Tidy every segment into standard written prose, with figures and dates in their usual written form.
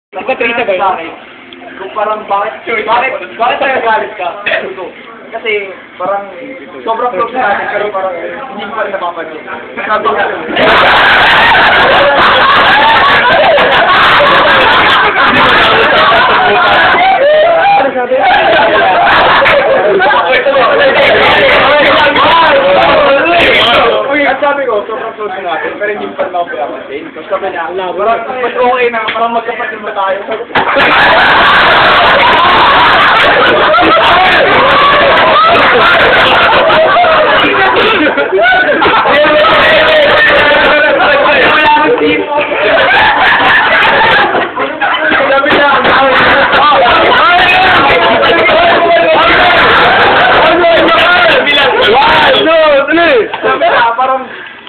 Nagpatrita ba yun? Kung parang bakit tayo galit ka? Kasi parang sobrang close natin pero parang hindi ko pa rin napapansin. Sabi ka. Ano sabi? At sabi ko, sobrang close natin pero hindi pa rin ako pinapansin. Tapos sabi niya, parang mas okay na, parang magkapatid ba tayo?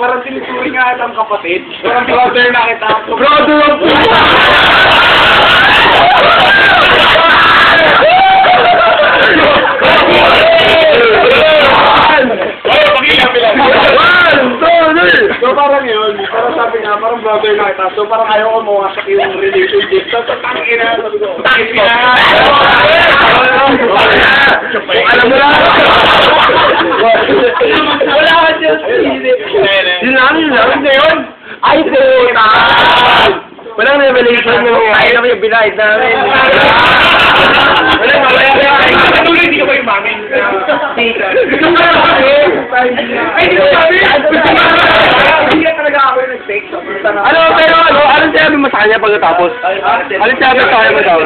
Parang tinuturing nga itang kapatid. Parang brother na kita. Brother of So parang yun, parang sabi nga, parang brother na kita. So parang ayaw ko mawasak yung relationship. So tangin na, sabi ko. Tangin na! Alam mo lang! Wala ka dyan! Yun lang yun! Ay, puta! Walang revelation yung kaya naman yung binayad namin. Walang mawala. Hindi ka ba yung mami? Ay, hindi ko sabi! Hindi ka talaga ako yung nag-take. Anong sinabi mo sa kanya pagkatapos? Anong sinabi sa kanya mo daw?